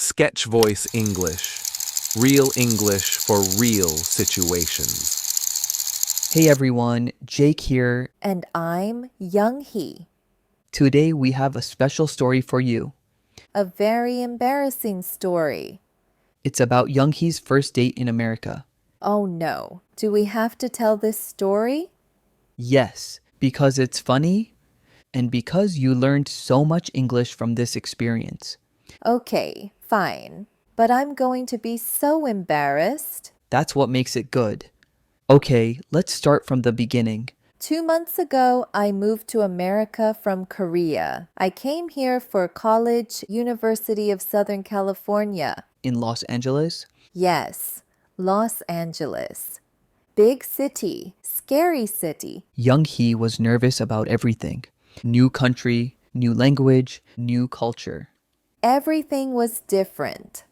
Sketch Voice English. Real English for real situations. Hey everyone, Jake here. And I'm Younghee. Today we have a special story for you. A very embarrassing story. It's about Younghee's first date in America. Oh no, do we have to tell this story? Yes, because it's funny and because you learned so much English from this experience. Okay, fine. But I'm going to be so embarrassed. That's what makes it good. Okay, let's start from the beginning. 2 months ago, I moved to America from Korea. I came here for college, University of Southern California. In Los Angeles, Yes, Los Angeles. Big city, scary city. Younghee was nervous about everything. New country, new language, new culture. Everything was different.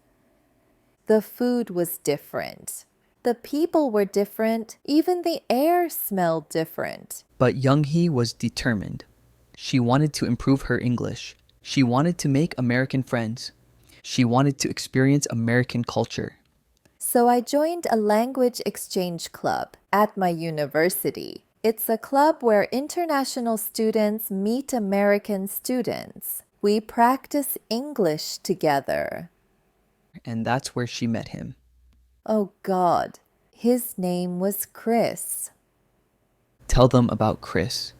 The food was different. The people were different. Even the air smelled different. But Younghee was determined. She wanted to improve her English. She wanted to make American friends. She wanted to experience American culture. So I joined a language exchange club at my university. It's a club where international students meet American students. We practice English together. And that's where she met him. Oh God, his name was Chris. Tell them about Chris.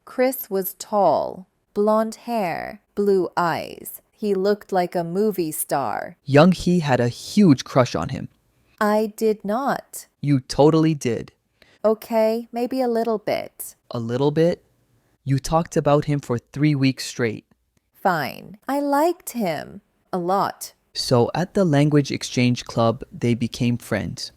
Chris was tall, blonde hair, blue eyes. He looked like a movie star. Younghee had a huge crush on him. I did not. You totally did. Okay, maybe a little bit. A little bit. You talked about him for 3 weeks straight. Fine. I liked him. A lot. So at the language exchange club, they became friends.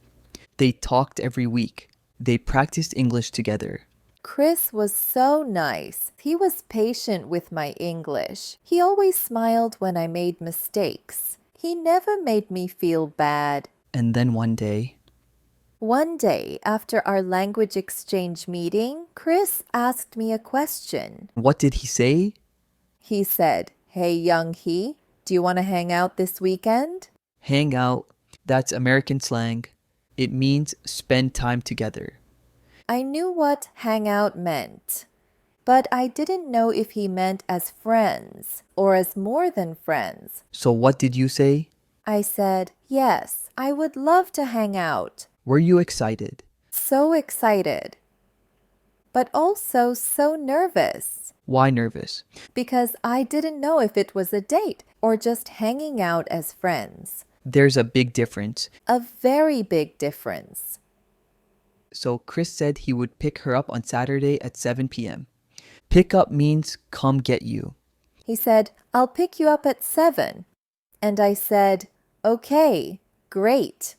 They talked every week. They practiced English together. Chris was so nice. He was patient with my English. He always smiled when I made mistakes. He never made me feel bad. And then one day, After our language exchange meeting, Chris asked me a question. what did he say? He said, "Hey, Younghee, do you want to hang out this weekend?" Hang out. That's American slang. It means spend time together. I knew what hang out meant, but I didn't know if he meant as friends or as more than friends. So what did you say? I said, "Yes, I would love to hang out." Were you excited? So excited, but also so nervous Why nervous? because I didn't know if it was a date or just hanging out as friends. There's a big difference. A very big difference. So Chris said he would pick her up on Saturday at 7 p.m. Pick up means come get you. He said, "I'll pick you up at 7." And I said, "Okay, great."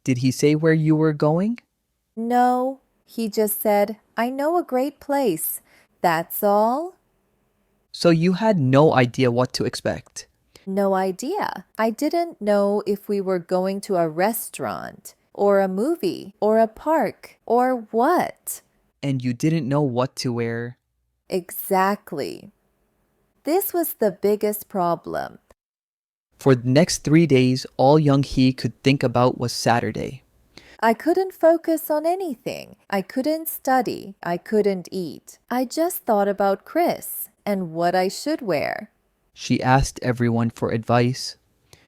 Did he say where you were going? No, he just said, "I know a great place." That's all. So you had no idea what to expect. No idea. I didn't know if we were going to a restaurant or a movie or a park or what. And you didn't know what to wear. Exactly. This was the biggest problem. For the next 3 days, all Younghee could think about was Saturday. I couldn't focus on anything. I couldn't study. I couldn't eat. I just thought about Chris and what I should wear. She asked everyone for advice.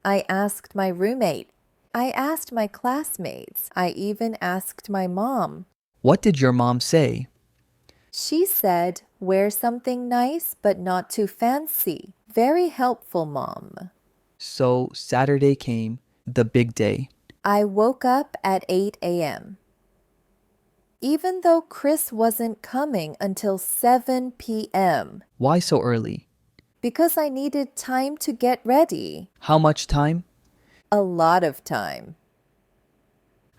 I asked my roommate. I asked my classmates. I even asked my mom. What did your mom say? She said, "Wear something nice but not too fancy." Very helpful, Mom. So Saturday came, the big day. I woke up at 8 a.m. Even though Chris wasn't coming until 7 p.m. Why so early? because I needed time to get ready. How much time? A lot of time.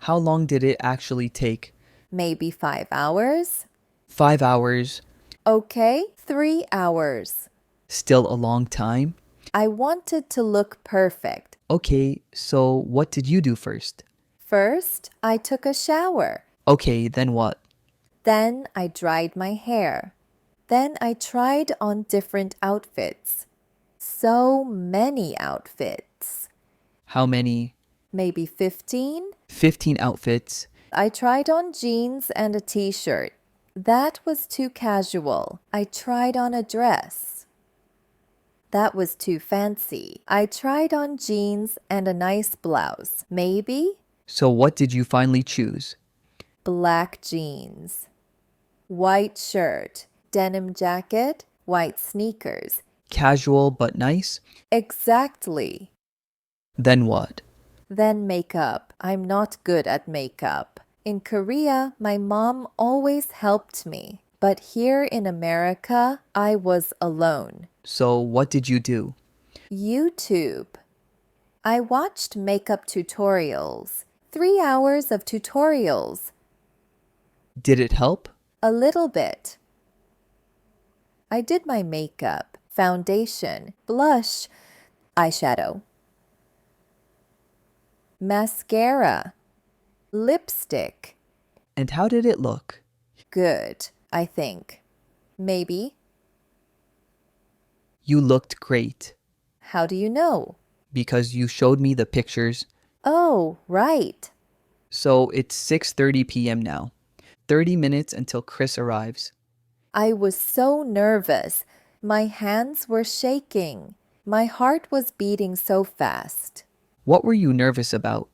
How long did it actually take? Maybe 5 hours? 5 hours. Okay, 3 hours. Still a long time? I wanted to look perfect. Okay, so what did you do first? First, I took a shower. Okay, then what? Then I dried my hair. Then I tried on different outfits. So many outfits. outfits. How many? Maybe 15? 15 outfits. I tried on jeans and a t-shirt. That was too casual. I tried on a dress. That was too fancy. I tried on jeans and a nice blouse. Maybe? So what did you finally choose? Black jeans. White shirt. Denim jacket. White sneakers. Casual but nice? Exactly. Then what? Then makeup. I'm not good at makeup. In Korea, my mom always helped me. But here in America, I was alone. So what did you do? YouTube. I watched makeup tutorials. 3 hours of tutorials. Did it help? A little bit. I did my makeup, foundation, blush, eyeshadow, mascara, lipstick. And how did it look? Good, I think. Maybe. You looked great How do you know? because you showed me the pictures. Oh, right. So it's 6:30 p.m. now. 30 minutes until Chris arrives. I was so nervous. My hands were shaking. My heart was beating so fast. What were you nervous about?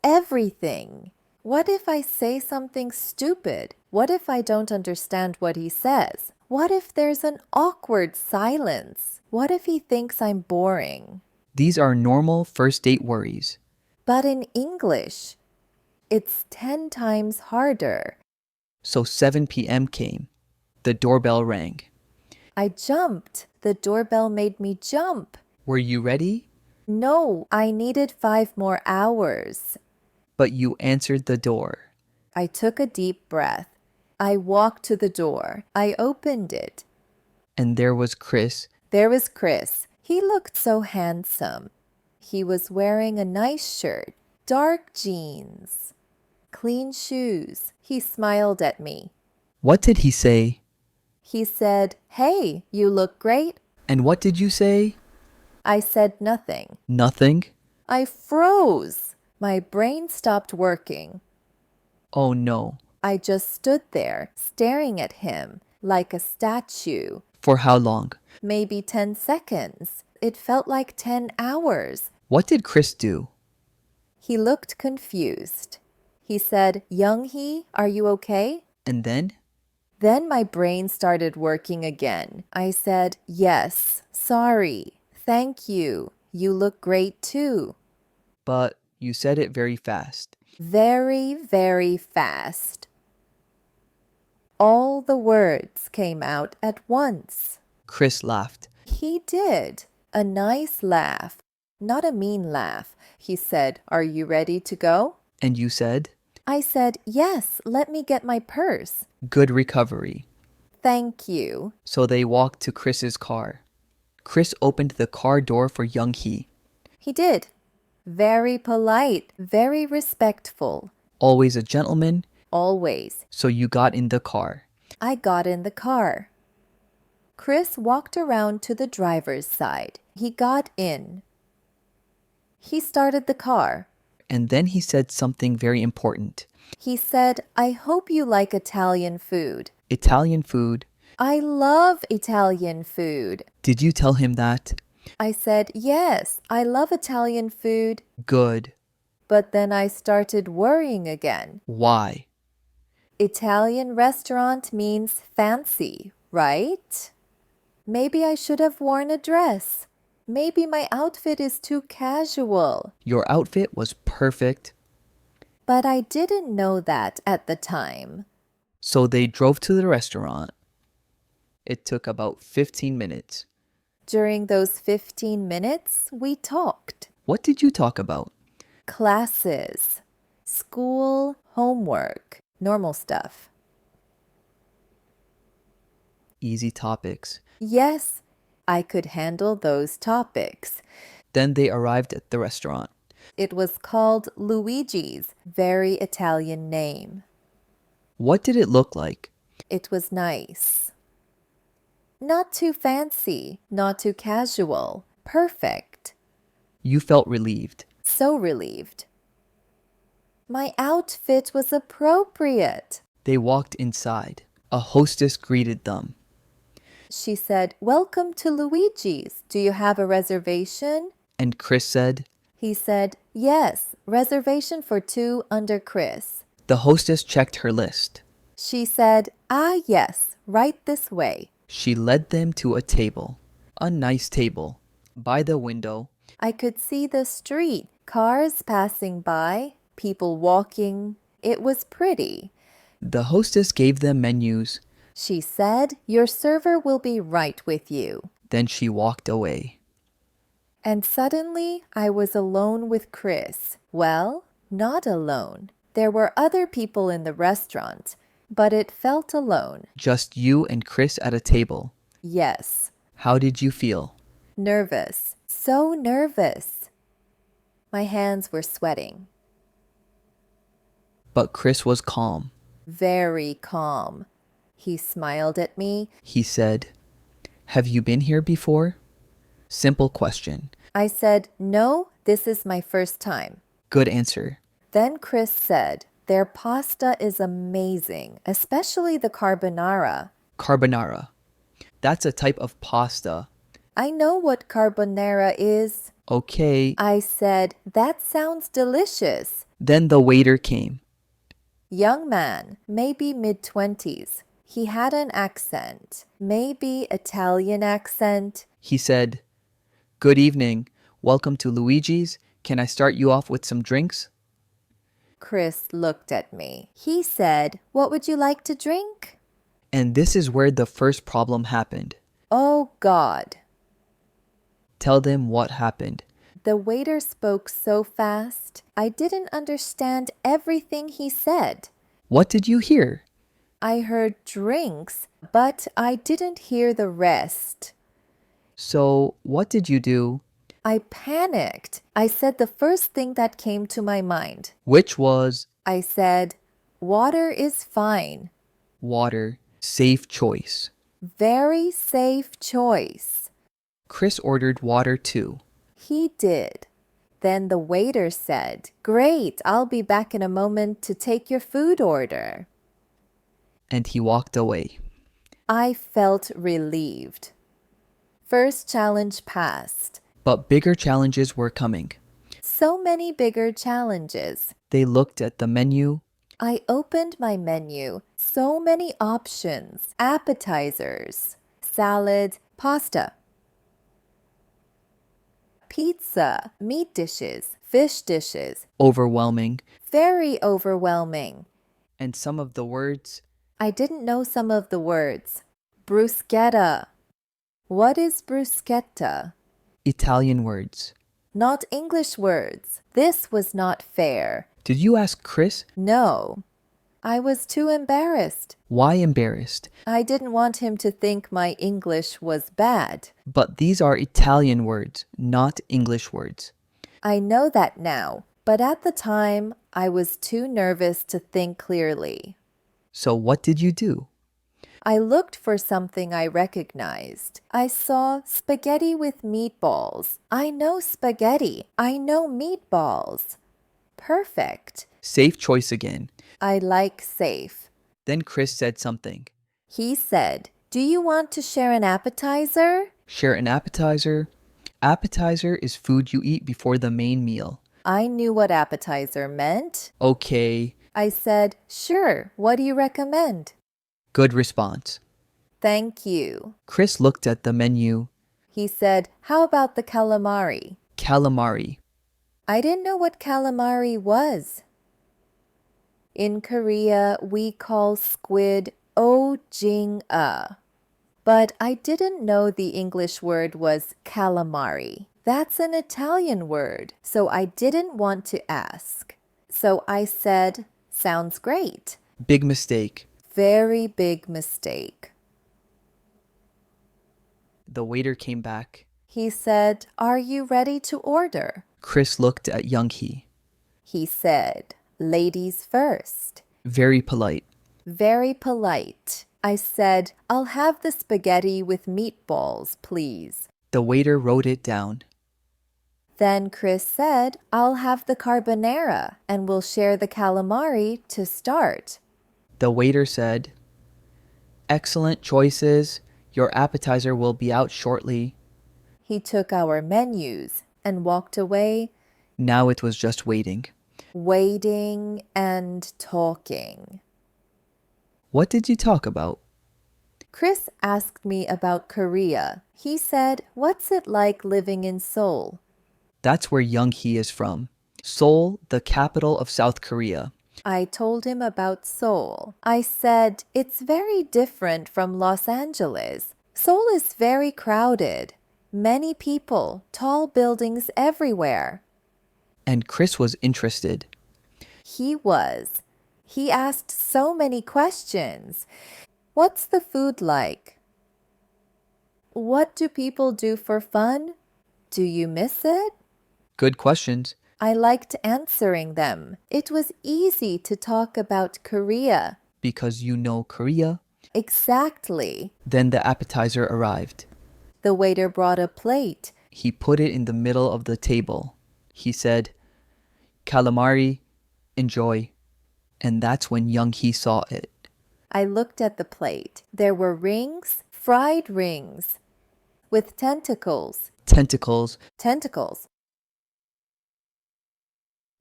Everything. What if I say something stupid? What if I don't understand what he says? What if there's an awkward silence? What if he thinks I'm boring? These are normal first date worries. But in English, it's 10 times harder. So 7 p.m. came. The doorbell rang. I jumped. The doorbell made me jump. Were you ready? No, I needed 5 more hours. But you answered the door. I took a deep breath. I walked to the door. I opened it. And there was Chris. There was Chris. He looked so handsome. He was wearing a nice shirt, dark jeans, clean shoes. He smiled at me. What did he say? He said, "Hey, you look great." And what did you say? I said nothing. Nothing? I froze. My brain stopped working. Oh no. I just stood there, staring at him like a statue. For how long? Maybe 10 seconds. It felt like 10 hours. What did Chris do? He looked confused. He said, "Younghee, are you okay?" And then? Then my brain started working again. I said, "Yes, sorry, thank you. You look great too." But you said it very fast. Very, very fast. All the words came out at once. Chris laughed. He did. A nice laugh. Not a mean laugh. He said, "Are you ready to go?" And you said, I said, "Yes, let me get my purse." good recovery. Thank you. So they walked to Chris's car. Chris opened the car door for Younghee. He did. Very polite, very respectful. Always a gentleman. Always. So you got in the car. I got in the car. Chris walked around to the driver's side. He got in. He started the car. And then he said something very important. He said, "I hope you like Italian food." Italian food. I love Italian food. Did you tell him that? I said, "Yes, I love Italian food." Good. But then I started worrying again. Why? Italian restaurant means fancy, right? Maybe I should have worn a dress. Maybe my outfit is too casual. Your outfit was perfect. But I didn't know that at the time. So they drove to the restaurant. It took about 15 minutes. During those 15 minutes, we talked. What did you talk about? Classes, school, homework, normal stuff. Easy topics. Yes, I could handle those topics. Then they arrived at the restaurant. It was called Luigi's, very Italian name. What did it look like? It was nice. Not too fancy, not too casual. Perfect. You felt relieved. So relieved. My outfit was appropriate. They walked inside. A hostess greeted them. She said, "Welcome to Luigi's. Do you have a reservation?" And Chris said, He said, "Yes, reservation for 2 under Chris." the hostess checked her list. She said, "Ah, yes, right this way." She led them to a table. A nice table. By the window, I could see the street, cars passing by, people walking. It was pretty. the hostess gave them menus. She said, "Your server will be right with you." Then she walked away. And suddenly I was alone with Chris. Well, not alone. There were other people in the restaurant, but it felt alone. Just you and Chris at a table. Yes. How did you feel? Nervous. So nervous. My hands were sweating. But Chris was calm. Very calm. He smiled at me. He said, have you been here before? Simple question. I said, "No, this is my first time." Good answer. Then Chris said, "Their pasta is amazing, especially the carbonara." Carbonara. That's a type of pasta. I know what carbonara is. Okay. I said, "That sounds delicious." Then the waiter came. Young man, maybe mid-20s. He had an accent, maybe Italian accent. He said, good evening. Welcome to Luigi's. Can I start you off with some drinks? Chris looked at me. He said, "What would you like to drink?" And this is where the first problem happened. Oh, God. Tell them what happened. The waiter spoke so fast, I didn't understand everything he said. What did you hear? I heard drinks, but I didn't hear the rest. So, what did you do? I panicked. I said the first thing that came to my mind. Which was I said, "Water is fine." water. Safe choice. Very safe choice. Chris ordered water too. He did. Then the waiter said, "Great, I'll be back in a moment to take your food order." And he walked away. I felt relieved. First challenge passed. But bigger challenges were coming. So many bigger challenges. They looked at the menu. I opened my menu. So many options. Appetizers, salad, pasta, pizza, meat dishes, fish dishes. Overwhelming. Very overwhelming. And some of the words. I didn't know some of the words. Bruschetta. What is bruschetta? Italian words. Not English words. This was not fair. Did you ask Chris? No. I was too embarrassed. Why embarrassed? I didn't want him to think my English was bad. But these are Italian words, not English words. I know that now, but at the time, I was too nervous to think clearly. So what did you do? I looked for something I recognized. I saw spaghetti with meatballs. I know spaghetti. I know meatballs. Perfect. Safe choice again. I like safe. Then Chris said something. He said, "Do you want to share an appetizer?" Share an appetizer. Appetizer is food you eat before the main meal. I knew what appetizer meant. Okay. I said, "Sure, what do you recommend?" Good response. "Thank you." Chris looked at the menu. He said, "How about the calamari?" Calamari. I didn't know what calamari was. In Korea, we call squid ojing-a. But I didn't know the English word was calamari. That's an Italian word, so I didn't want to ask. So I said, "Sounds great." Big mistake. Very big mistake. The waiter came back. He said, "Are you ready to order?" Chris looked at Younghee. He said, "Ladies first." Very polite. Very polite. I said, "I'll have the spaghetti with meatballs, please." The waiter wrote it down. Then Chris said, I'll have the carbonara and we'll share the calamari to start. The waiter said, "Excellent choices. Your appetizer will be out shortly." He took our menus and walked away, Now it was just waiting. waiting and talking. What did you talk about? Chris asked me about Korea. He said, what's it like living in Seoul? That's where Younghee is from. Seoul, the capital of South Korea. I told him about Seoul. I said, it's very different from Los Angeles. Seoul is very crowded. Many people, tall buildings everywhere. And Chris was interested. He was. He asked so many questions. What's the food like? What do people do for fun? Do you miss it? Good questions. I liked answering them. It was easy to talk about Korea. Because you know Korea. Exactly. Then the appetizer arrived. The waiter brought a plate. He put it in the middle of the table. He said, "Calamari, enjoy." And that's when Younghee saw it. I looked at the plate. There were rings, fried rings, with tentacles. Tentacles. Tentacles.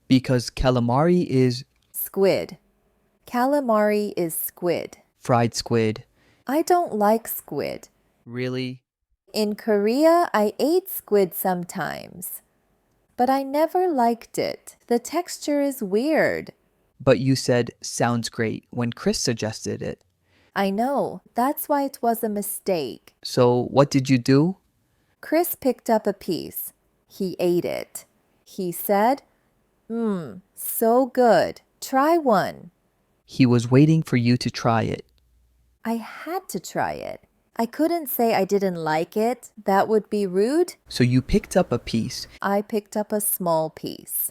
Because calamari is Squid. Calamari is squid. fried squid. I don't like squid. Really? In Korea, I ate squid sometimes, but I never liked it. The texture is weird. But you said, "Sounds great," when Chris suggested it. I know. That's why it was a mistake. So what did you do? Chris picked up a piece. He ate it. He said, so good. Try one. He was waiting for you to try it. I had to try it. I couldn't say I didn't like it. That would be rude. So you picked up a piece. I picked up a small piece.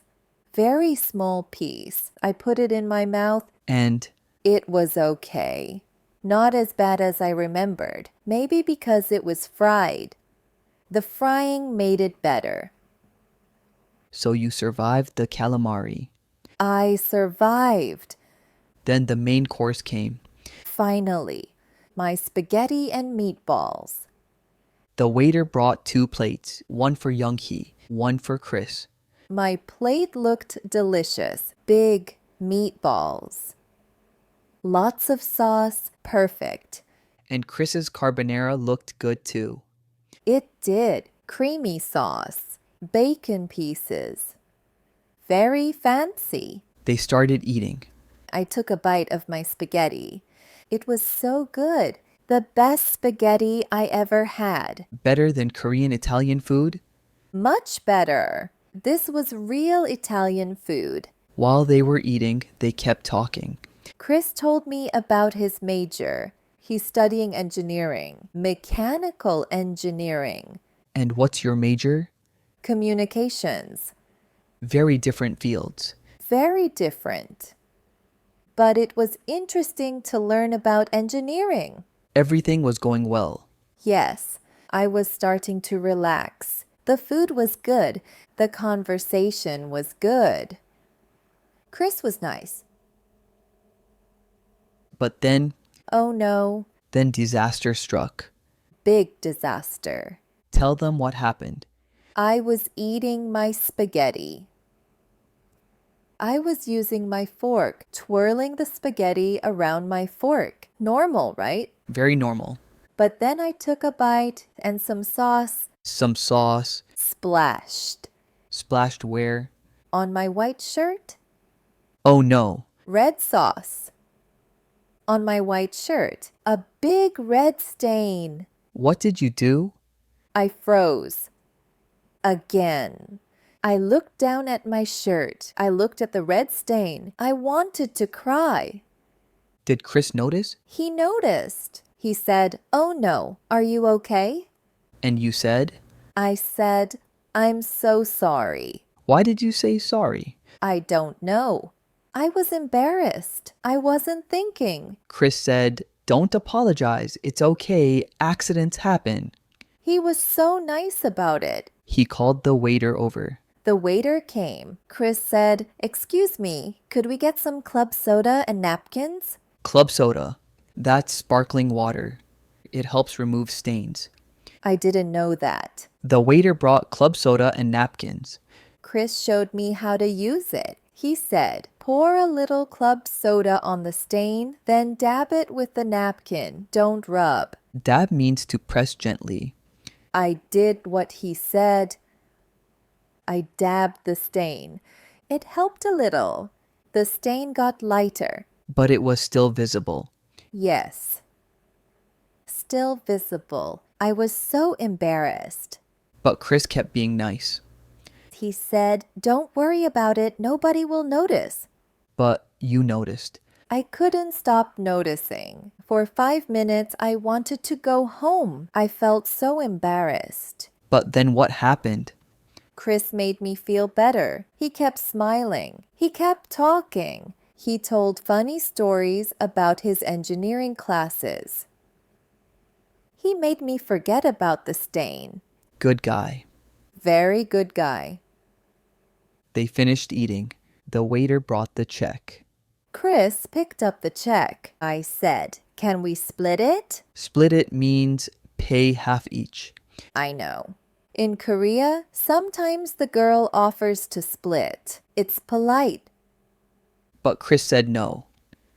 Very small piece. I put it in my mouth. And It was okay. Not as bad as I remembered. Maybe because it was fried. The frying made it better. so you survived the calamari. I survived. Then the main course came. Finally, my spaghetti and meatballs. The waiter brought 2 plates, one for Younghee, one for Chris. My plate looked delicious. Big meatballs. Lots of sauce. Perfect. And Chris's carbonara looked good too. It did. Creamy sauce. Bacon pieces. Very fancy. They started eating. I took a bite of my spaghetti. It was so good. The best spaghetti I ever had. Better than Korean Italian food? Much better. This was real Italian food. While they were eating, they kept talking. Chris told me about his major. He's studying engineering, mechanical engineering, And what's your major? communications. Very different fields. Very different. But it was interesting to learn about engineering. Everything was going well. Yes, I was starting to relax. The food was good. The conversation was good. Chris was nice. But then Oh no, disaster struck. big disaster. Tell them what happened. I was eating my spaghetti. I was using my fork, twirling the spaghetti around my fork. Normal, right? Very normal. But then I took a bite and some sauce Some sauce. splashed. Splashed where? On my white shirt, Oh no. red sauce. On my white shirt, a big red stain. What did you do? I froze. Again. I looked down at my shirt. I looked at the red stain. I wanted to cry. Did Chris notice? He noticed. He said, "Oh no, are you okay?" And you said? I said, "I'm so sorry." Why did you say sorry? I don't know. I was embarrassed. I wasn't thinking. Chris said, "Don't apologize. It's okay. Accidents happen." He was so nice about it. He called the waiter over. The waiter came. Chris said, "Excuse me, could we get some club soda and napkins?" Club soda. That's sparkling water. It helps remove stains. I didn't know that. The waiter brought club soda and napkins. Chris showed me how to use it. He said, "Pour a little club soda on the stain, then dab it with the napkin. Don't rub." Dab means to press gently. I did what he said. I dabbed the stain. It helped a little. The stain got lighter. But it was still visible. Yes. Still visible. I was so embarrassed. But Chris kept being nice. He said, "Don't worry about it. Nobody will notice." But you noticed. I couldn't stop noticing. For 5 minutes, I wanted to go home. I felt so embarrassed. But then what happened? Chris made me feel better. He kept smiling. He kept talking. He told funny stories about his engineering classes. He made me forget about the stain. Good guy. Very good guy. They finished eating. The waiter brought the check. Chris picked up the check. I said, "Can we split it?" Split it means pay half each. I know. In Korea, sometimes the girl offers to split. It's polite. But Chris said no.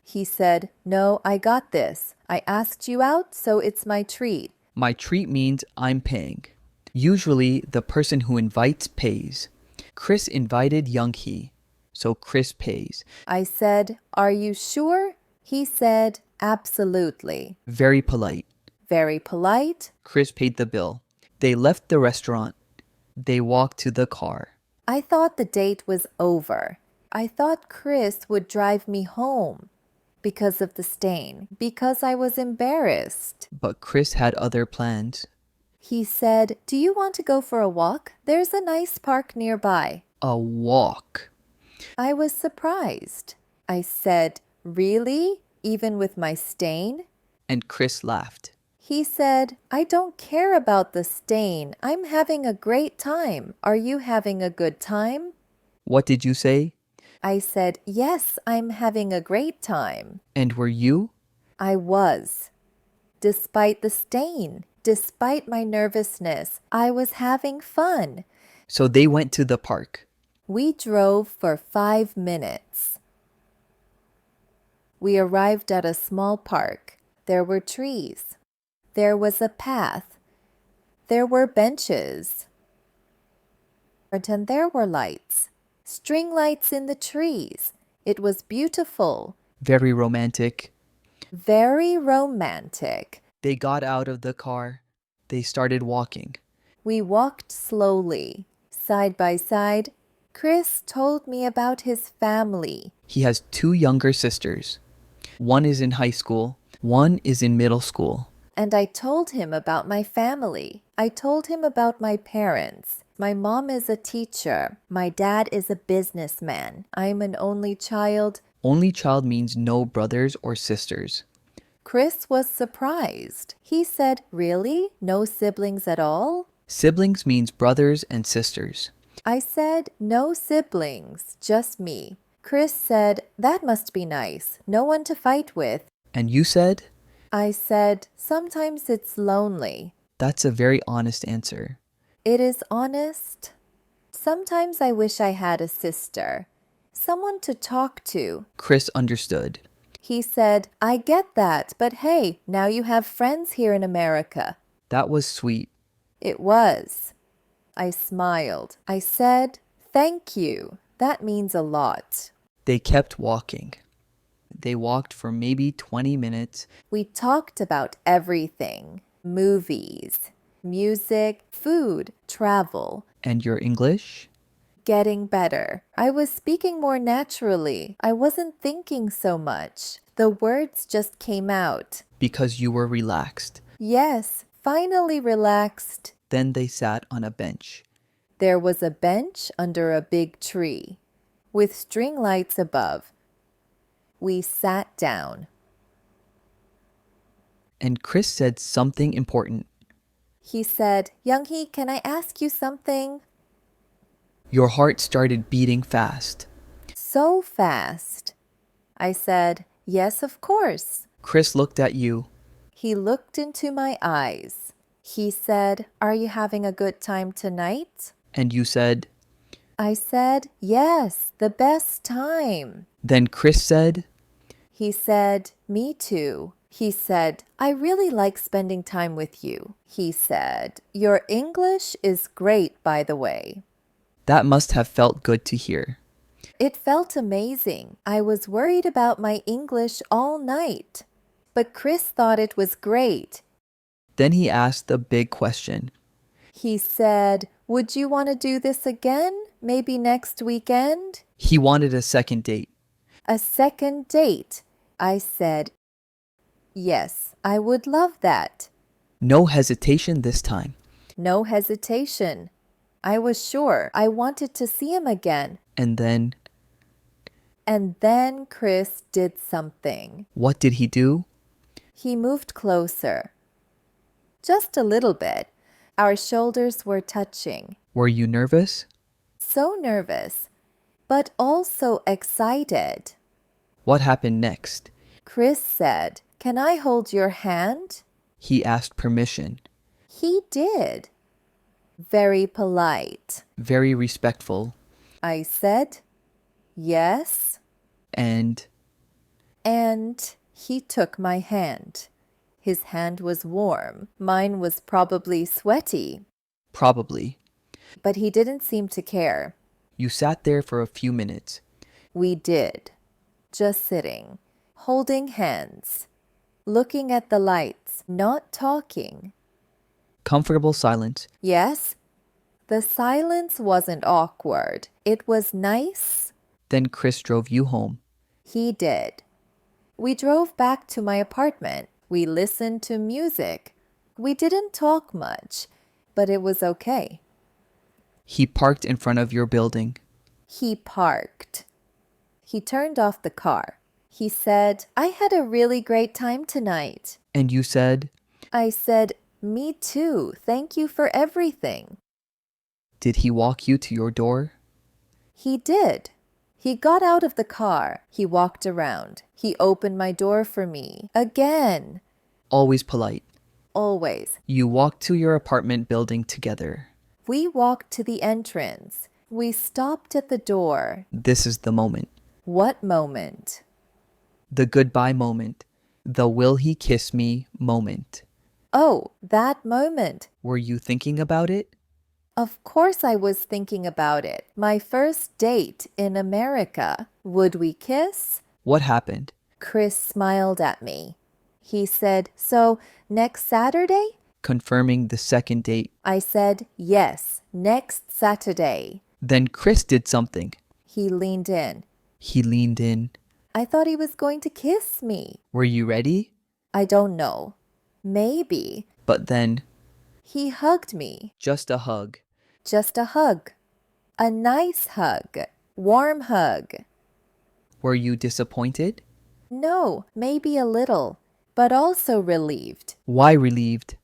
He said, "No, I got this. I asked you out, so it's my treat." My treat means I'm paying. Usually, the person who invites pays. Chris invited Younghee, so Chris pays. I said, "Are you sure?" He said, "Absolutely." Very polite. Very polite. Chris paid the bill. They left the restaurant. They walked to the car. I thought the date was over. I thought Chris would drive me home because of the stain, because I was embarrassed. But Chris had other plans. He said, "Do you want to go for a walk? There's a nice park nearby." A walk. I was surprised. I said, "Really? Even with my stain?" And Chris laughed. He said, "I don't care about the stain. I'm having a great time. Are you having a good time?" What did you say? I said, "Yes, I'm having a great time." And were you? I was. Despite the stain, despite my nervousness, I was having fun. So they went to the park. We drove for 5 minutes. We arrived at a small park. There were trees. There was a path. There were benches. And there were lights. String lights in the trees. It was beautiful. Very romantic. Very romantic. They got out of the car. They started walking. We walked slowly, side by side. Chris told me about his family. He has 2 younger sisters. One is in high school. One is in middle school. And I told him about my family. I told him about my parents. My mom is a teacher. My dad is a businessman. I'm an only child. Only child means no brothers or sisters. Chris was surprised. He said, "Really? No siblings at all?" Siblings means brothers and sisters. I said, "No siblings, just me." Chris said, "That must be nice. No one to fight with." And you said? I said, "Sometimes it's lonely." That's a very honest answer. It is honest. Sometimes I wish I had a sister. Someone to talk to. Chris understood. He said, "I get that, but hey, now you have friends here in America." That was sweet. It was. I smiled. I said, "Thank you. That means a lot." They kept walking. They walked for maybe 20 minutes. We talked about everything. Movies, music, food, travel. And your English? Getting better. I was speaking more naturally. I wasn't thinking so much. The words just came out. Because you were relaxed. Yes, finally relaxed. Then they sat on a bench. There was a bench under a big tree, with string lights above. We sat down. And Chris said something important. He said, Younghee, can I ask you something? Your heart started beating fast. So fast. I said, yes, of course. Chris looked at you. He looked into my eyes. He said, are you having a good time tonight? And you said. I said, yes, the best time. Then Chris said. He said, me too. He said, I really like spending time with you. He said, your English is great, by the way. That must have felt good to hear. It felt amazing. I was worried about my English all night. But Chris thought it was great. Then he asked the big question. He said, would you want to do this again? Maybe next weekend? He wanted a second date. A second date. I said, yes, I would love that. No hesitation this time. No hesitation. I was sure I wanted to see him again. And then. And then Chris did something. What did he do? He moved closer. Just a little bit. Our shoulders were touching. Were you nervous? So nervous, but also excited. What happened next? Chris said, can I hold your hand? He asked permission. He did. Very polite. Very respectful. I said, yes. And And he took my hand. His hand was warm. Mine was probably sweaty. probably. But he didn't seem to care. You sat there for a few minutes. We did. Just sitting, holding hands, looking at the lights, not talking. Comfortable silence. Yes? The silence wasn't awkward. It was nice. Then Chris drove you home. He did. We drove back to my apartment. We listened to music. We didn't talk much, but it was okay. He parked in front of your building. He parked. He turned off the car. He said, I had a really great time tonight. And you said. I said, me too. Thank you for everything. Did he walk you to your door? He did. He got out of the car. He walked around. He opened my door for me. Again. Always polite. Always. You walked to your apartment building together. We walked to the entrance. We stopped at the door. This is the moment. What moment? The goodbye moment. The will he kiss me moment. Oh, that moment. Were you thinking about it? Of course I was thinking about it. My first date in America. Would we kiss? What happened? Chris smiled at me. He said, so next Saturday? Confirming the second date. I said, yes, next Saturday. Then Chris did something. He leaned in. He leaned in. I thought he was going to kiss me. Were you ready? I don't know. Maybe. But then, He hugged me. just a hug. Just a hug. A nice hug. Warm hug. Were you disappointed? No, maybe a little, but also relieved. Why relieved?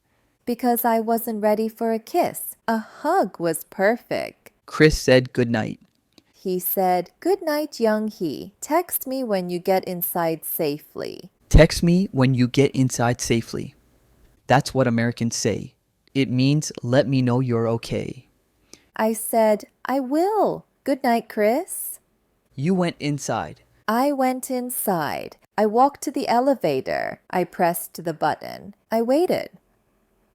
Because I wasn't ready for a kiss. A hug was perfect. Chris said goodnight. He said, good night, Younghee. Text me when you get inside safely. Text me when you get inside safely. That's what Americans say. It means let me know you're okay. I said, I will. Good night, Chris. You went inside. I went inside. I walked to the elevator. I pressed the button. I waited.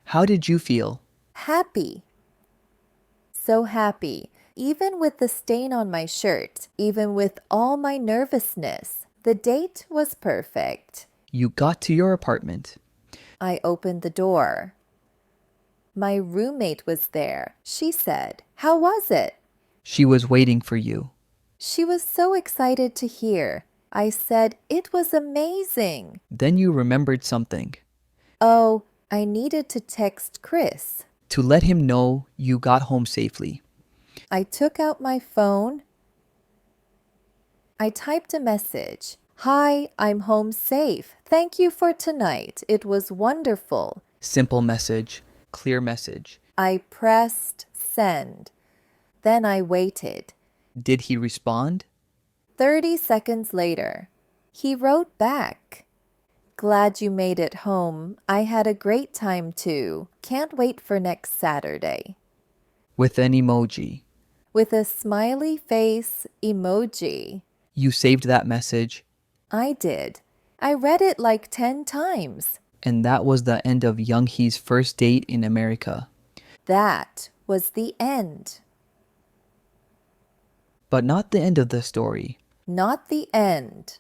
How did you feel? Happy. So happy. Even with the stain on my shirt, even with all my nervousness, the date was perfect. You got to your apartment. I opened the door. My roommate was there. She said, how was it? She was waiting for you. She was so excited to hear. I said, it was amazing. Then you remembered something. Oh, I needed to text Chris. To let him know you got home safely. I took out my phone. I typed a message. Hi, I'm home safe. Thank you for tonight. It was wonderful. Simple message. Clear message. I pressed send. Then I waited. Did he respond? 30 seconds later, he wrote back. Glad you made it home. I had a great time too. Can't wait for next Saturday. With an emoji. With a smiley face emoji. You saved that message, I did. I read it like 10 times. and that was the end of Younghee's first date in America. That was the end. But not the end of the story, Not the end.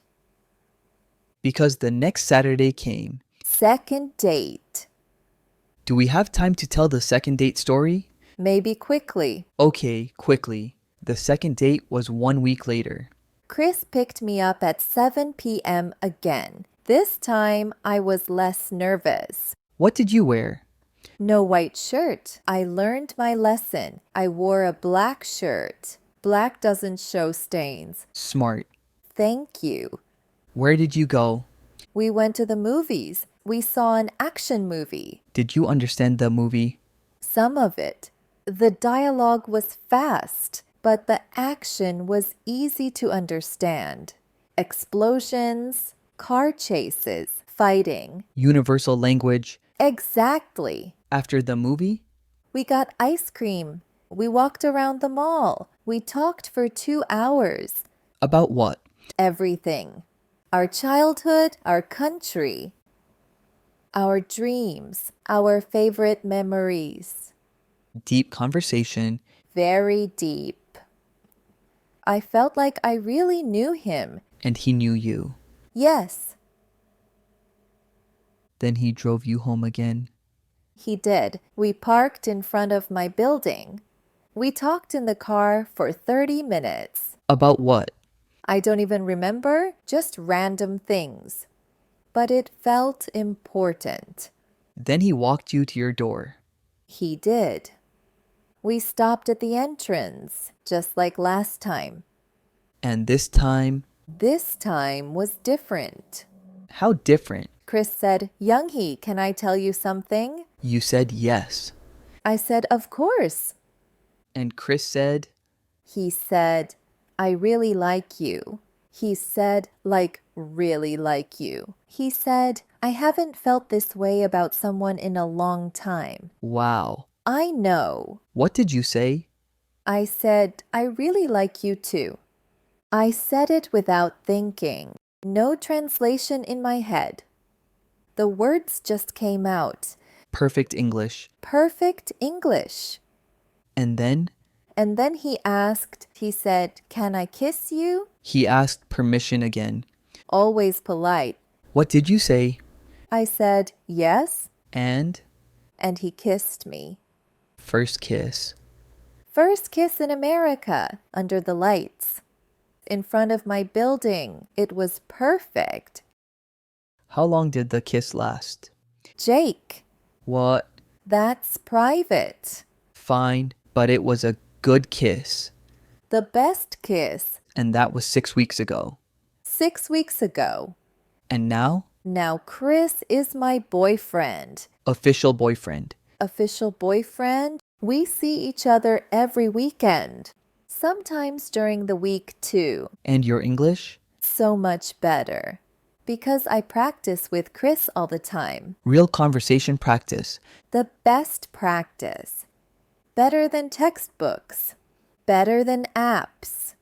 because the next Saturday came. Second date. Do we have time to tell the second date story? Maybe quickly. Okay, quickly. The second date was 1 week later. Chris picked me up at 7 p.m. again. This time I was less nervous. What did you wear? No white shirt. I learned my lesson. I wore a black shirt. Black doesn't show stains. Smart. Thank you. Where did you go? We went to the movies. We saw an action movie. Did you understand the movie? Some of it. The dialogue was fast, but the action was easy to understand. Explosions, car chases, fighting. Universal language. Exactly. After the movie? We got ice cream. We walked around the mall. We talked for 2 hours. About what? Everything. Our childhood, our country, our dreams, our favorite memories. Deep conversation. Very deep. I felt like I really knew him. And he knew you. Yes, Then he drove you home again. he did. We parked in front of my building. We talked in the car for 30 minutes. About what? I don't even remember, just random things. But it felt important. Then he walked you to your door. He did. We stopped at the entrance, just like last time. And this time, This time was different. how different? Chris said, Younghee, can I tell you something? You said yes. I said, of course. And Chris said, He said, I really like you. He said, like, really like you. He said, I haven't felt this way about someone in a long time. wow. I know. What did you say? I said, I really like you too. I said it without thinking. No translation in my head. The words just came out. Perfect English. Perfect English. And then And then he asked, he said, can I kiss you? he asked permission again. Always polite. What did you say? I said, yes, And and he kissed me. first kiss. First kiss in America, under the lights. In front of my building. It was perfect. How long did the kiss last? Jake, What? that's private. Fine, but it was a good kiss. The best kiss. And that was 6 weeks ago. 6 weeks ago. And now, Now Chris is my boyfriend. official boyfriend. Official boyfriend. We see each other every weekend. Sometimes during the week too. And your English? So much better. Because I practice with Chris all the time. Real conversation practice. The best practice. Better than textbooks. Better than apps.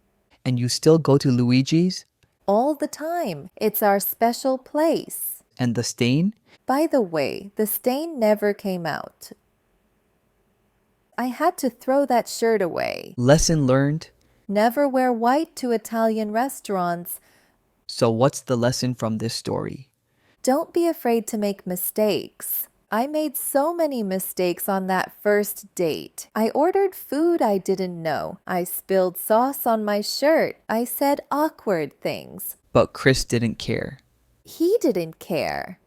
And you still go to Luigi's? All the time. It's our special place. And the stain? By the way, the stain never came out. I had to throw that shirt away. Lesson learned. Never wear white to Italian restaurants. So what's the lesson from this story? Don't be afraid to make mistakes. I made so many mistakes on that first date. I ordered food I didn't know. I spilled sauce on my shirt. I said awkward things. But Chris didn't care. He didn't care.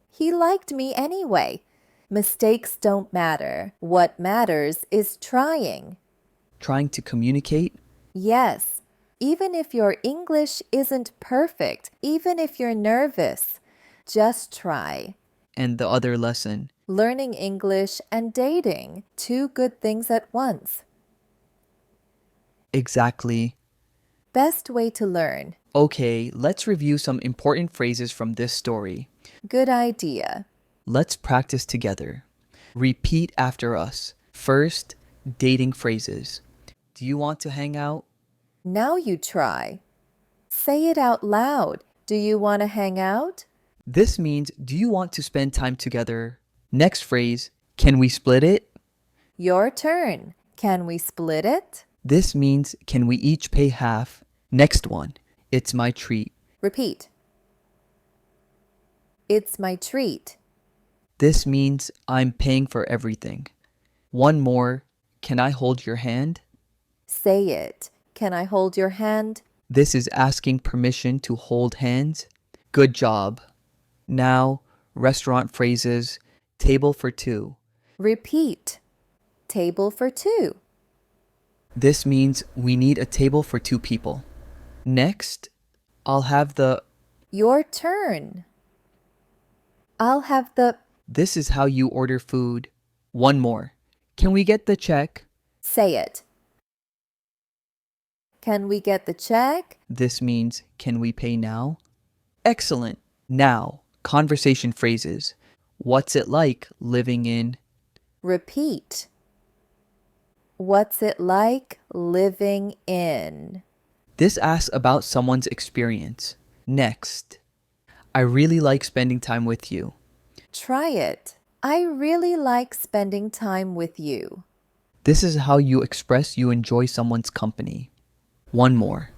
He liked me anyway. Mistakes don't matter. What matters is trying. Trying to communicate? Yes, even if your English isn't perfect, even if you're nervous, just try. and the other lesson. Learning English and dating. Two good things at once. Exactly. Best way to learn. Okay, let's review some important phrases from this story. Good idea. Let's practice together. Repeat after us. First, dating phrases. Do you want to hang out? Now you try. Say it out loud. Do you want to hang out? This means, do you want to spend time together? Next phrase, can we split it? Your turn. Can we split it? This means, can we each pay half? Next one, it's my treat. Repeat. It's my treat. This means, I'm paying for everything. One more, can I hold your hand? Say it. Can I hold your hand? This is asking permission to hold hands. Good job. Now, restaurant phrases, table for two. Repeat. Table for two. This means we need a table for two people. Next, I'll have the. Your turn. I'll have the. This is how you order food. One more. Can we get the check? Say it. Can we get the check? This means, can we pay now? Excellent. Now, conversation phrases. What's it like living in? Repeat. What's it like living in? This asks about someone's experience. Next, I really like spending time with you. Try it. I really like spending time with you. This is how you express you enjoy someone's company. One more.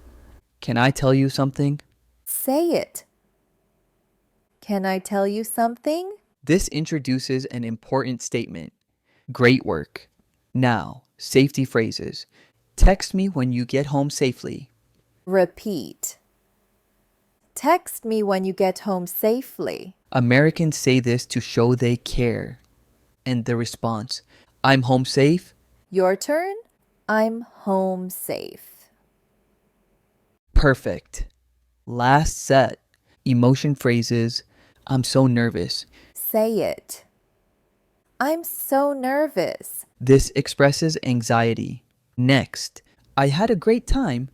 Can I tell you something? Say it. Can I tell you something? This introduces an important statement. Great work. Now, safety phrases. Text me when you get home safely. Repeat. Text me when you get home safely. Americans say this to show they care. And the response, I'm home safe. Your turn. I'm home safe. Perfect. Last set. Emotion phrases. I'm so nervous. Say it. I'm so nervous. This expresses anxiety. Next, I had a great time.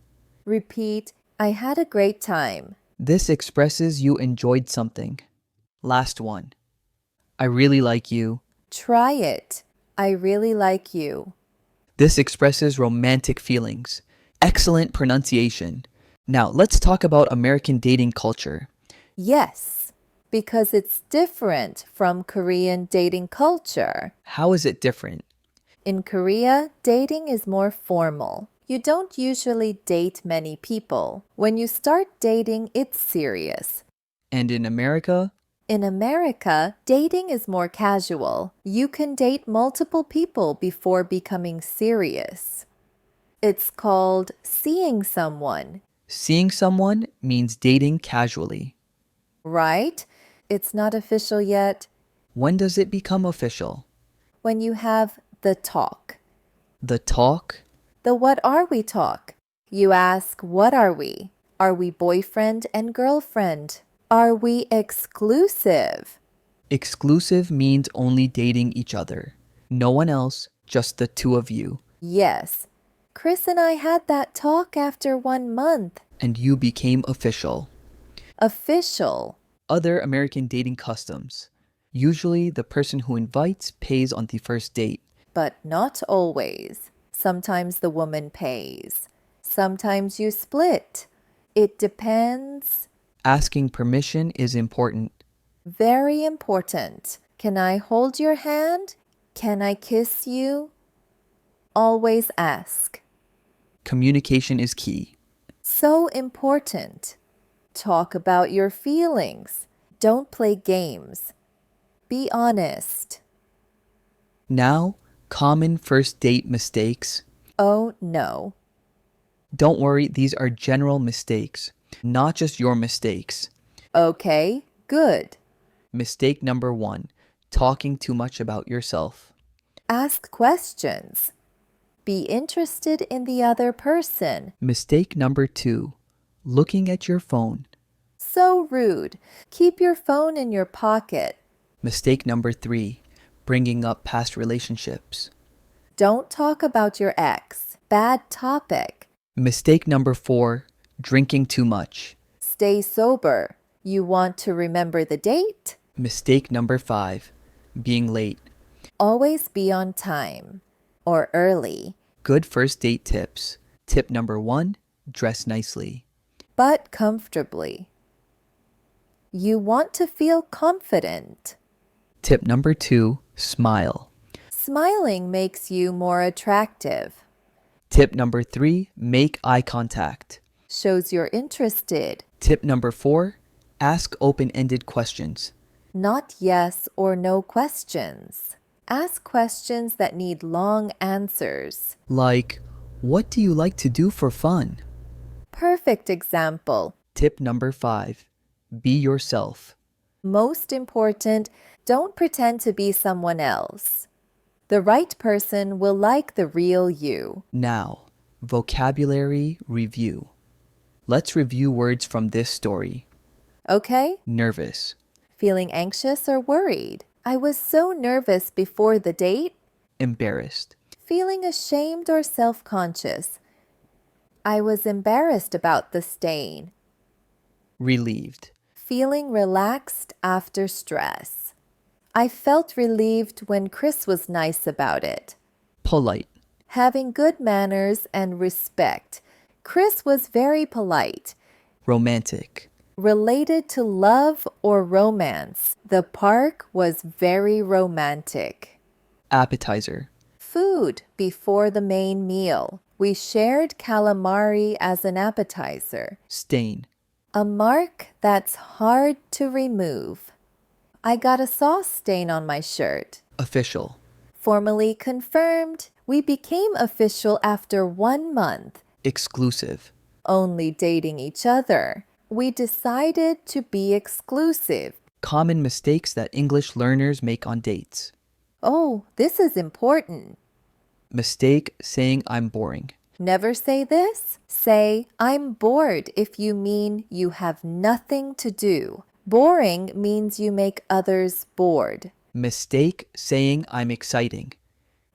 Repeat. I had a great time. This expresses you enjoyed something. Last one. I really like you. Try it. I really like you. This expresses romantic feelings. Excellent pronunciation. Now, let's talk about American dating culture. Yes, because it's different from Korean dating culture. How is it different? In Korea, dating is more formal. You don't usually date many people. When you start dating, it's serious. And in America? In America, dating is more casual. You can date multiple people before becoming serious. It's called seeing someone. Seeing someone means dating casually. Right? It's not official yet. When does it become official? When you have the talk. The talk? The what are we talk. You ask, what are we? Are we boyfriend and girlfriend? Are we exclusive? Exclusive means only dating each other. No one else, just the two of you. Yes. Chris and I had that talk after 1 month. And you became official. Official. Other American dating customs. Usually, the person who invites pays on the first date. But not always. Sometimes the woman pays. Sometimes you split. It depends. Asking permission is important. Very important. Can I hold your hand? Can I kiss you? Always ask. Communication is key. So important. Talk about your feelings. Don't play games. Be honest. Now, common first date mistakes. Oh no. Don't worry, these are general mistakes, not just your mistakes. Okay, good. Mistake number 1, talking too much about yourself. Ask questions. Be interested in the other person. Mistake number 2, looking at your phone. So rude. Keep your phone in your pocket. Mistake number 3, bringing up past relationships. Don't talk about your ex. Bad topic. Mistake number 4, drinking too much. Stay sober. You want to remember the date? Mistake number 5, being late. Always be on time or early, Good first date tips. Tip number 1, dress nicely. but comfortably. You want to feel confident. Tip number 2, smile. Smiling makes you more attractive, Tip number 3, make eye contact. shows you're interested, Tip number 4, ask open-ended questions. not yes or no questions. Ask questions that need long answers. Like, what do you like to do for fun? Perfect example. Tip number 5, be yourself. Most important, don't pretend to be someone else. The right person will like the real you. Now, vocabulary review. Let's review words from this story. Okay? Nervous, Feeling anxious or worried? I was so nervous before the date. embarrassed, Feeling ashamed or self-conscious? I was embarrassed about the stain. relieved, Feeling relaxed after stress? I felt relieved when Chris was nice about it. polite, Having good manners and respect. Chris was very polite. romantic, Related to love or romance. The park was very romantic. appetizer, Food before the main meal. We shared calamari as an appetizer. stain, A mark that's hard to remove. I got a sauce stain on my shirt. official, Formally confirmed. We became official after 1 month. exclusive, Only dating each other. We decided to be exclusive. common mistakes that English learners make on dates. Oh, this is important. Mistake saying I'm boring. Never say this. Say, I'm bored if you mean you have nothing to do. Boring means you make others bored. Mistake saying I'm exciting.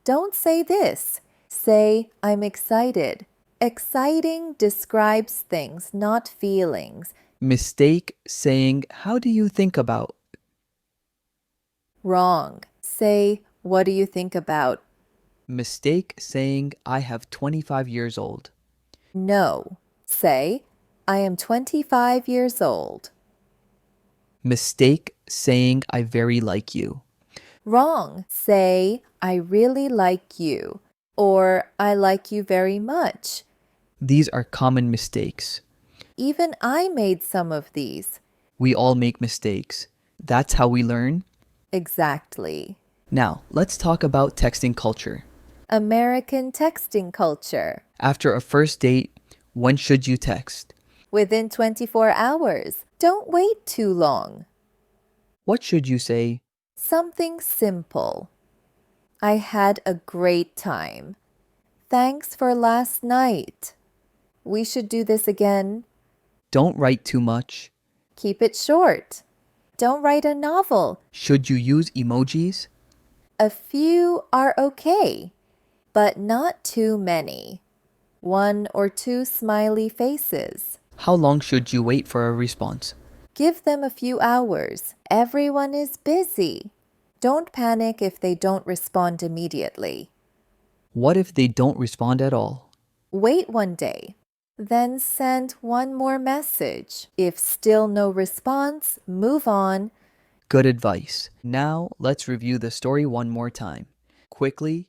Don't say this. Say, I'm excited. Exciting describes things, not feelings. Mistake saying how do you think about. Wrong. Say, what do you think about? Mistake saying I have 25 years old. No. Say, I am 25 years old. Mistake saying I very like you. Wrong. Say, I really like you. Or, I like you very much. These are common mistakes. Even I made some of these. We all make mistakes. That's how we learn. Exactly. Now, let's talk about texting culture. American texting culture. After a first date, when should you text? Within 24 hours. Don't wait too long. What should you say? Something simple. I had a great time. Thanks for last night. We should do this again. Don't write too much. Keep it short. Don't write a novel. Should you use emojis? A few are okay, but not too many. 1 or 2 smiley faces. How long should you wait for a response? Give them a few hours. Everyone is busy. Don't panic if they don't respond immediately. What if they don't respond at all? Wait 1 day. Then send 1 more message. If still no response, move on. Good advice. Now, let's review the story one more time. Quickly,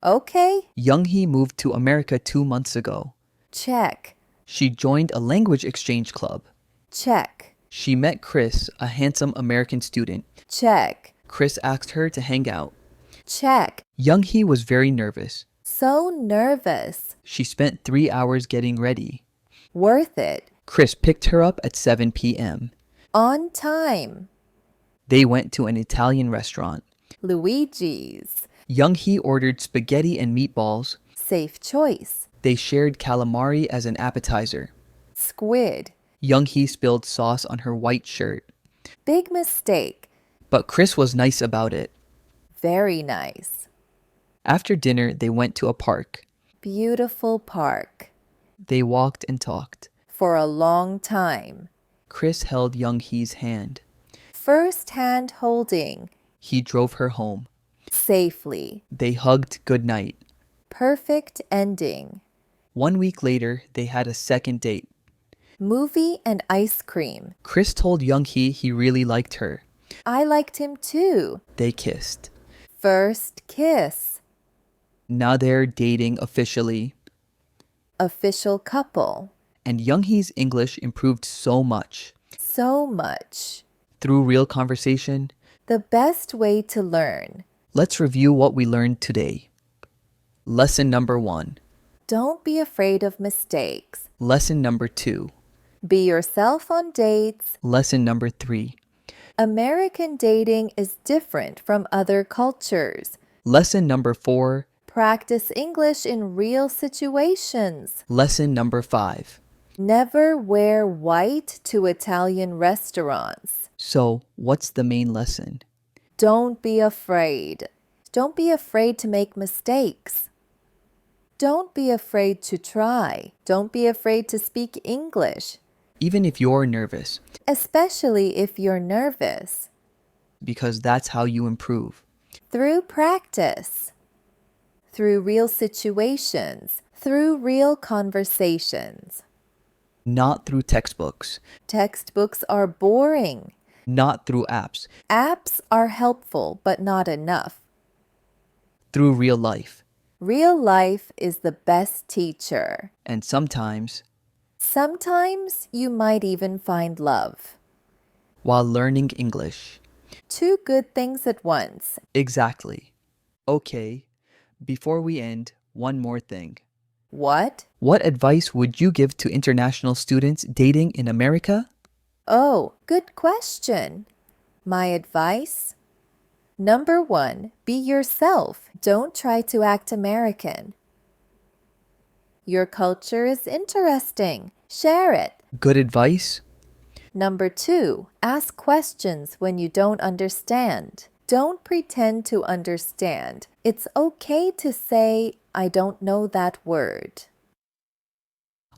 Okay, Younghee moved to America 2 months ago. check, She joined a language exchange club. check, She met Chris, a handsome American student. check, Chris asked her to hang out. check. Younghee was very nervous. So nervous. She spent 3 hours getting ready. Worth it. Chris picked her up at 7 p.m. On time. They went to an Italian restaurant. Luigi's. Younghee ordered spaghetti and meatballs. Safe choice. They shared calamari as an appetizer. Squid. Younghee spilled sauce on her white shirt. Big mistake. But Chris was nice about it. Very nice. After dinner, they went to a park. Beautiful park. They walked and talked. For a long time. Chris held Younghee's hand. First hand holding. He drove her home. Safely. They hugged goodnight. Perfect ending. 1 week later, they had a second date. Movie and ice cream. Chris told Younghee he really liked her. I liked him too. They kissed. First kiss. Now they're dating officially. Official couple. And Younghee's English improved so much. So much. Through real conversation. The best way to learn. Let's review what we learned today. Lesson number 1. Don't be afraid of mistakes. Lesson number 2. Be yourself on dates. Lesson number 3. American dating is different from other cultures. Lesson number 4. Practice English in real situations. Lesson number 5. Never wear white to Italian restaurants. So, what's the main lesson? Don't be afraid. Don't be afraid to make mistakes. Don't be afraid to try. Don't be afraid to speak English, Even if you're nervous, especially if you're nervous. because that's how you improve. Through practice, through real situations, through real conversations. Not through textbooks, Textbooks are boring. not through apps, Apps are helpful, but not enough. through real life. Real life is the best teacher. And sometimes, Sometimes you might even find love. while learning English. Two good things at once. Exactly. Okay, before we end, one more thing. What? What advice would you give to international students dating in America? Oh, good question. My advice? Number 1, be yourself. Don't try to act American. Your culture is interesting. Share it. Good advice? Number 2, ask questions when you don't understand. Don't pretend to understand. It's okay to say, I don't know that word.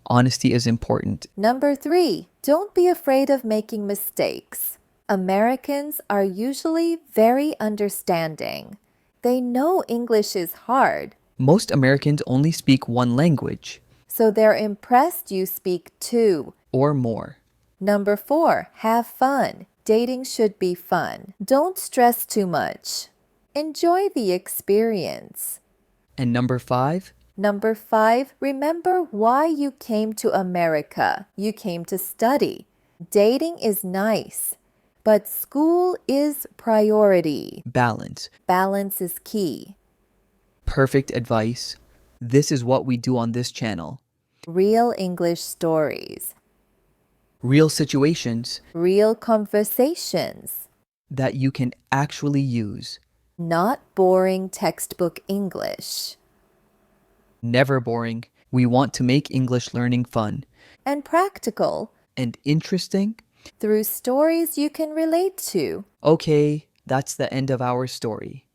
Honesty is important. Number 3, don't be afraid of making mistakes. Americans are usually very understanding. They know English is hard, Most Americans only speak one language so they're impressed you speak 2. or more. Number 4, have fun. Dating should be fun. Don't stress too much. Enjoy the experience. And number 5, Number 5, remember why you came to America. You came to study. Dating is nice, but school is priority. balance. Balance is key. Perfect advice. This is what we do on this channel. Real English stories. Real situations Real conversations. that you can actually use. Not boring textbook English. Never boring. We want to make English learning fun And practical and interesting. through stories you can relate to. Okay, that's the end of our story.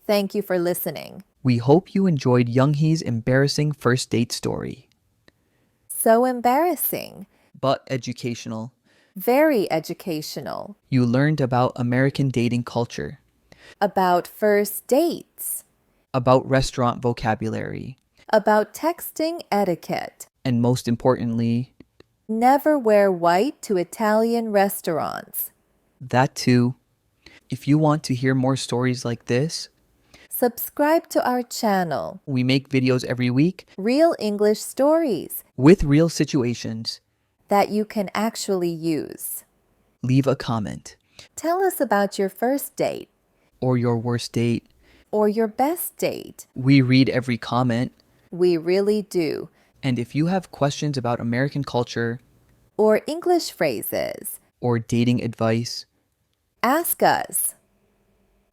Thank you for listening. We hope you enjoyed Younghee's embarrassing first date story, So embarrassing. but educational. Very educational. You learned about American dating culture, About first dates. about restaurant vocabulary, About texting etiquette. and most importantly, Never wear white to Italian restaurants. that too. If you want to hear more stories like this, Subscribe to our channel. we make videos every week Real English stories with real situations. that you can actually use. Leave a comment Tell us about your first date or your worst date. or your best date. We read every comment. We really do. And if you have questions about American culture Or English phrases. or dating advice, Ask us.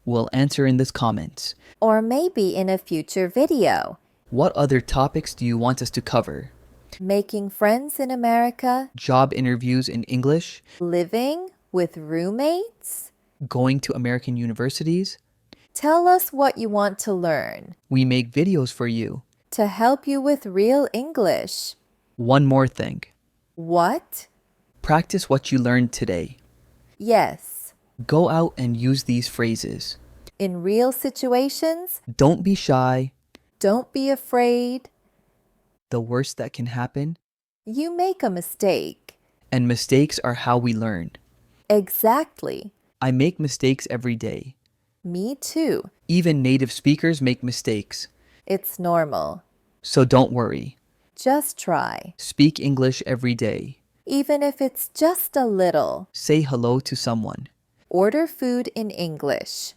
we'll answer in the comments. Or maybe in a future video. What other topics do you want us to cover? Making friends in America. Job interviews in English, Living with roommates. going to American universities. Tell us what you want to learn We make videos for you. to help you with real English. One more thing. What? Practice what you learned today. Yes. Go out and use these phrases. In real situations, Don't be shy. don't be afraid. The worst that can happen. You make a mistake. And mistakes are how we learn. Exactly. I make mistakes every day. Me too. Even native speakers make mistakes. It's normal. So don't worry. Just try. Speak English every day. Even if it's just a little. Say hello to someone. Order food in English.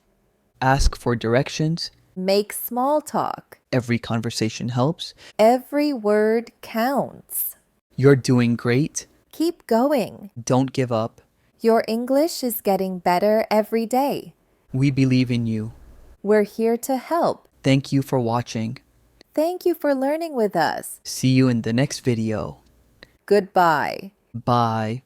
Ask for directions. Make small talk. Every conversation helps. Every word counts. You're doing great. Keep going. Don't give up. Your English is getting better every day. We believe in you. We're here to help. Thank you for watching. Thank you for learning with us. See you in the next video. Goodbye. Bye.